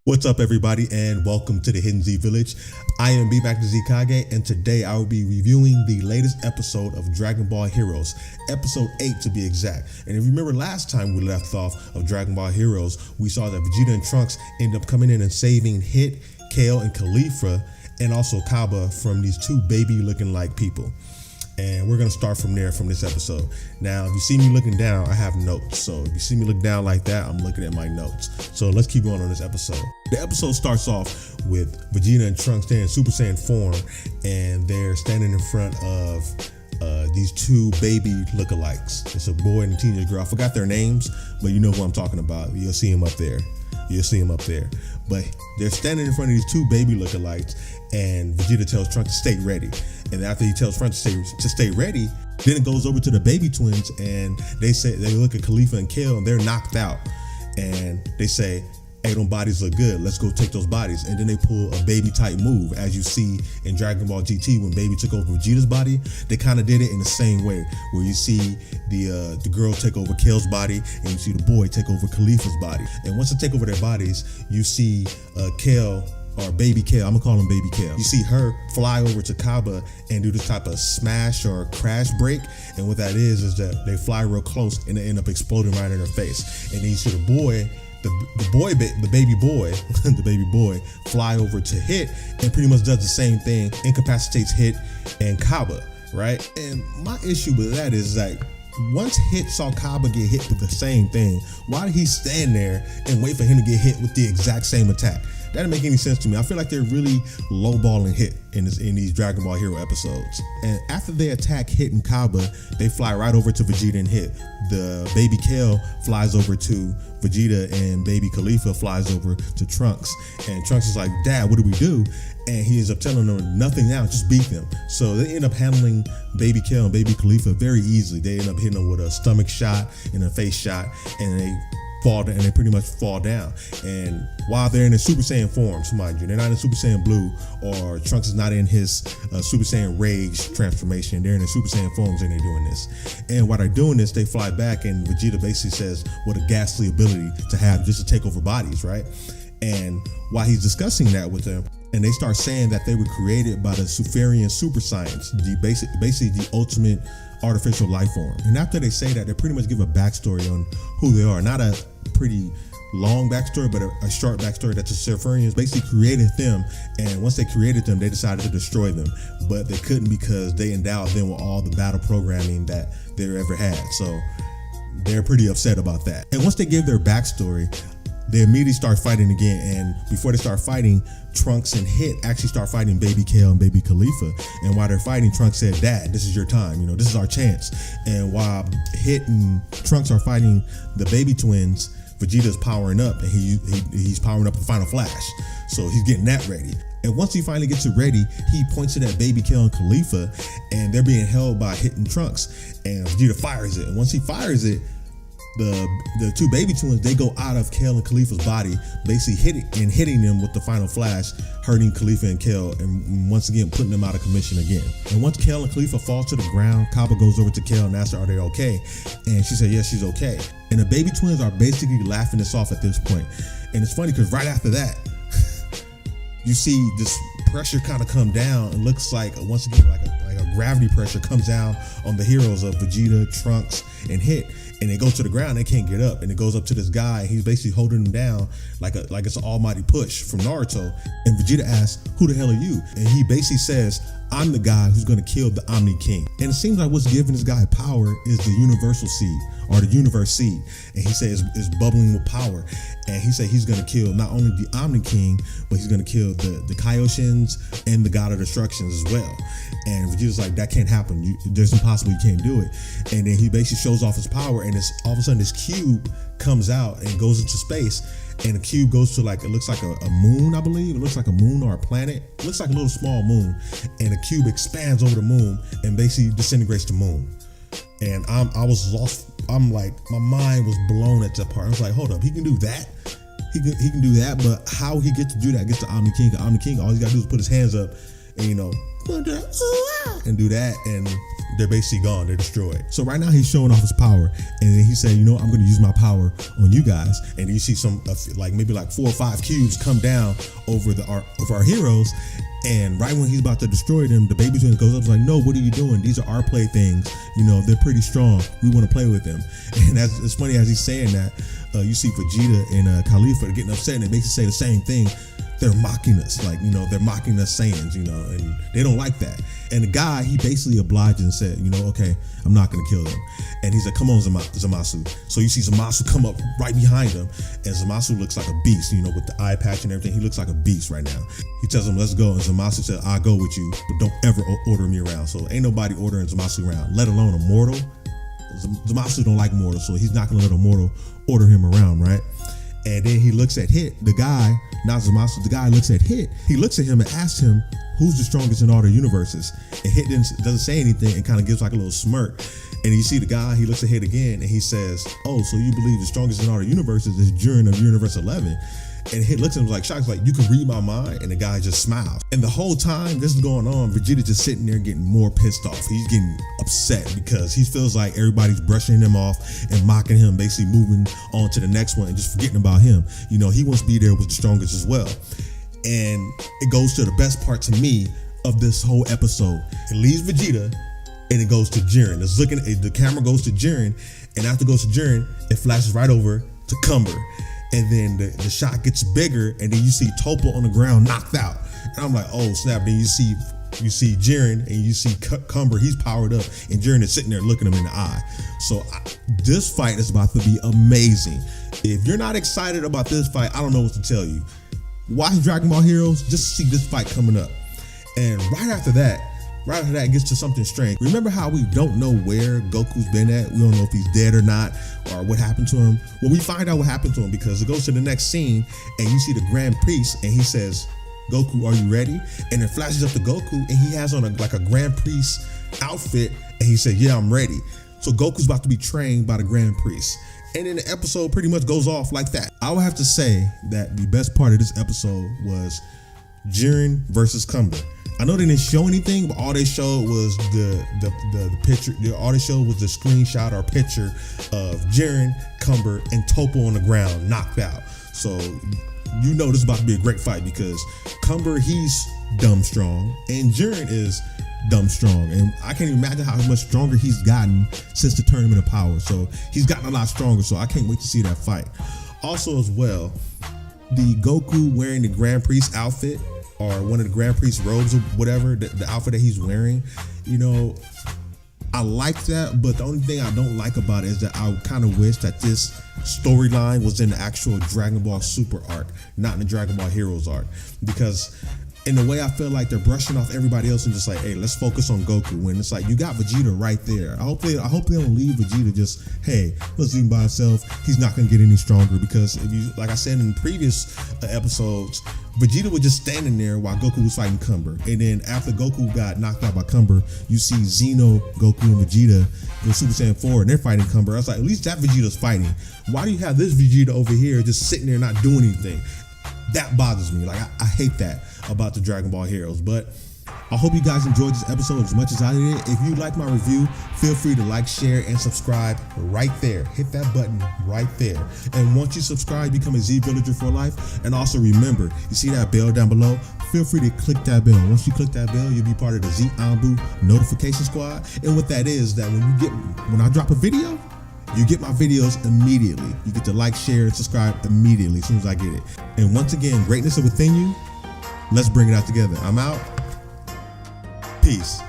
What's up, everybody, and welcome to the Hidden Z Village. I am B-Back to Zkage, and today I will be reviewing the latest episode of Dragon Ball Heroes, episode 8 to be exact. And if you remember last time we left off of Dragon Ball Heroes, we saw that Vegeta and Trunks end up coming in and saving Hit, Kale, and Khalifa, and also Kaba from these two baby-looking like people. And we're going to start from there from this episode. Now, if you see me looking down, I have notes. So if you see me look down like that, I'm looking at my notes. So let's keep going on this episode. The episode starts off with Vegeta and Trunks there in Super Saiyan form, and they're standing in front of these two baby lookalikes. It's a boy and a teenage girl. I forgot their names, but you know who I'm talking about. You'll see them up there. But they're standing in front of these two baby lookalikes, and Vegeta tells Trunks to stay ready. And after he tells Trunks to stay ready, then it goes over to the baby twins, and they look at Khalifa and Kale, and they're knocked out. And they say, hey, them bodies look good. Let's go take those bodies. And then they pull a baby type move, as you see in Dragon Ball GT when Baby took over Vegeta's body. They kind of did it in the same way, where you see the girl take over Kale's body, and you see the boy take over Khalifa's body. And once they take over their bodies, you see Kale, or Baby Kale, I'm gonna call him Baby Kale. You see her fly over to Kaba and do this type of smash or crash break. And what that is that they fly real close and they end up exploding right in her face. And then you see the boy, the baby boy fly over to Hit and pretty much does the same thing, incapacitates Hit and Kaba, right? And my issue with that is like, once Hit saw Kaba get hit with the same thing, why did he stand there and wait for him to get hit with the exact same attack? That didn't make any sense to me. I feel like they're really lowballing Hit in these Dragon Ball Hero episodes. And after they attack Hit and Kaba, they fly right over to Vegeta and Hit. The baby Kale flies over to Vegeta, and baby Khalifa flies over to Trunks. And Trunks is like, Dad, what do we do? And he ends up telling them nothing now, just beat them. So they end up handling baby Kale and baby Khalifa very easily. They end up hitting them with a stomach shot and a face shot, and they pretty much fall down. And while they're in their Super Saiyan forms, mind you, they're not in Super Saiyan Blue, or Trunks is not in his Super Saiyan Rage transformation. They're in their Super Saiyan forms and they're doing this. And while they're doing this, they fly back, and Vegeta basically says what a ghastly ability to have just to take over bodies, right? And while he's discussing that with them, and they start saying that they were created by the Suferian super science, basically the ultimate artificial life form. And after they say that, they pretty much give a backstory on who they are. Not a pretty long backstory, but a short backstory that the Suferians basically created them. And once they created them, they decided to destroy them. But they couldn't, because they endowed them with all the battle programming that they ever had. So they're pretty upset about that. And once they give their backstory, they immediately start fighting again. And before they start fighting, Trunks and Hit actually start fighting baby Kale and baby Khalifa. And while they're fighting, Trunks said, Dad, this is your time, this is our chance. And while Hit and Trunks are fighting the baby twins, Vegeta's powering up, and he's powering up the Final Flash. So he's getting that ready. And once he finally gets it ready, he points it at baby Kale and Khalifa, and they're being held by Hit and Trunks. And Vegeta fires it. And once he fires it, the two baby twins, they go out of Kale and Khalifa's body, basically hitting them with the Final Flash, hurting Khalifa and Kale, and once again putting them out of commission again. And once Kale and Khalifa fall to the ground, Kaba goes over to Kale and asks her, are they okay? And she said, yes, she's okay. And the baby twins are basically laughing this off at this point. And it's funny because right after that, you see this pressure kind of come down. It looks like, once again, like a gravity pressure comes down on the heroes of Vegeta, Trunks, and Hit. And they go to the ground, they can't get up. And it goes up to this guy, he's basically holding them down like it's an almighty push from Naruto. And Vegeta asks, who the hell are you? And he basically says, I'm the guy who's gonna kill the Omni King. And it seems like what's giving this guy power is the universal seed, or the universe seed. And he says it's bubbling with power. And he said he's gonna kill not only the Omni King, but he's gonna kill the Kaioshins and the God of Destructions as well. And Vegeta's like, that can't happen. There's impossible, you can't do it. And then he basically shows off his power, and all of a sudden this cube comes out and goes into space. And the cube goes to it looks like a moon, I believe. It looks like a moon or a planet. It looks like a little small moon. And the cube expands over the moon and basically disintegrates the moon. And I was lost. I'm like, my mind was blown at that part. I was like, hold up, he can do that? He can do that, but how he gets to do that? Gets to Omni King. Omni King, all he's gotta do is put his hands up and and do that, and they're basically gone. They're destroyed. So right now he's showing off his power, and then he said, you know, I'm going to use my power on you guys. And you see some maybe 4 or 5 cubes come down over our heroes. And right when he's about to destroy them, the baby twin goes up and is like, no, what are you doing? These are our playthings. You know, they're pretty strong. We want to play with them. And it's funny as he's saying that, you see Vegeta and Khalifa are getting upset, and they basically say the same thing. They're mocking us, like, you know, they're mocking us Saiyans, you know, and they don't like that. And the guy, he basically obliged and said, you know, okay, I'm not going to kill them. And he's like, come on, Zamasu. So you see Zamasu come up right behind him, and Zamasu looks like a beast, you know, with the eye patch and everything. He looks like a beast right now. He tells him, let's go. And Zamasu said, I'll go with you, but don't ever order me around. So ain't nobody ordering Zamasu around, let alone a mortal. Zamasu don't like mortals, so he's not going to let a mortal order him around, right? And then he looks at Hit, the guy, not Zamasu, the guy looks at Hit. He looks at him and asks him, who's the strongest in all the universes? And Hit doesn't say anything and kind of gives like a little smirk. And you see the guy, he looks at Hit again and he says, oh, so you believe the strongest in all the universes is Jiren of Universe 11? And Hit looks at him like shocked, like, you can read my mind? And the guy just smiles. And the whole time this is going on, Vegeta just sitting there getting more pissed off. He's getting upset because he feels like everybody's brushing him off and mocking him, basically moving on to the next one and just forgetting about him. You know, he wants to be there with the strongest as well. And it goes to the best part to me of this whole episode. It leaves Vegeta and it goes to Jiren. The camera goes to Jiren, and after it goes to Jiren, it flashes right over to Cumber. And then the shot gets bigger, and then you see Toppo on the ground knocked out. And I'm like, oh snap. Then you see Jiren, and you see Cumber, he's powered up, and Jiren is sitting there looking him in the eye. So this fight is about to be amazing. If you're not excited about this fight, I don't know what to tell you. Watch Dragon Ball Heroes, just see this fight coming up. And right after that, it gets to something strange. Remember how we don't know where Goku's been at? We don't know if he's dead or not, or what happened to him. Well, we find out what happened to him because it goes to the next scene, and you see the Grand Priest, and he says, Goku, are you ready? And it flashes up to Goku, and he has on a Grand Priest outfit, and he said, yeah, I'm ready. So Goku's about to be trained by the Grand Priest. And then the episode pretty much goes off like that. I would have to say that the best part of this episode was Jiren versus Cumber. I know they didn't show anything, but all they showed was the picture. All they showed was the screenshot or picture of Jiren, Cumber, and Toppo on the ground, knocked out. So you know this is about to be a great fight because Cumber, he's dumb strong, and Jiren is dumb strong. And I can't even imagine how much stronger he's gotten since the Tournament of Power. So he's gotten a lot stronger. So I can't wait to see that fight. Also as well, the Goku wearing the Grand Priest outfit, or one of the Grand Priest robes or whatever, the outfit that he's wearing, you know, I like that, but the only thing I don't like about it is that I kind of wish that this storyline was in the actual Dragon Ball Super arc, not in the Dragon Ball Heroes arc, because in a way I feel like they're brushing off everybody else and just like, hey, let's focus on Goku, when it's like you got Vegeta right there. I hope they don't leave Vegeta just, hey, let's leave him by himself. He's not gonna get any stronger, because if you, like I said in previous episodes, Vegeta was just standing there while Goku was fighting Cumber. And then after Goku got knocked out by Cumber, you see Xeno, Goku, and Vegeta go Super Saiyan 4, and they're fighting Cumber. I was like, at least that Vegeta's fighting. Why do you have this Vegeta over here just sitting there not doing anything? That bothers me. Like, I hate that about the Dragon Ball Heroes. But I hope you guys enjoyed this episode as much as I did. If you like my review, feel free to like, share, and subscribe right there. Hit that button right there. And once you subscribe, become a Z Villager for life. And also remember, you see that bell down below? Feel free to click that bell. Once you click that bell, you'll be part of the Z Ambu notification squad. And what that is, that when I drop a video, you get my videos immediately. You get to like, share, and subscribe immediately as soon as I get it. And once again, greatness is within you. Let's bring it out together. I'm out. Peace.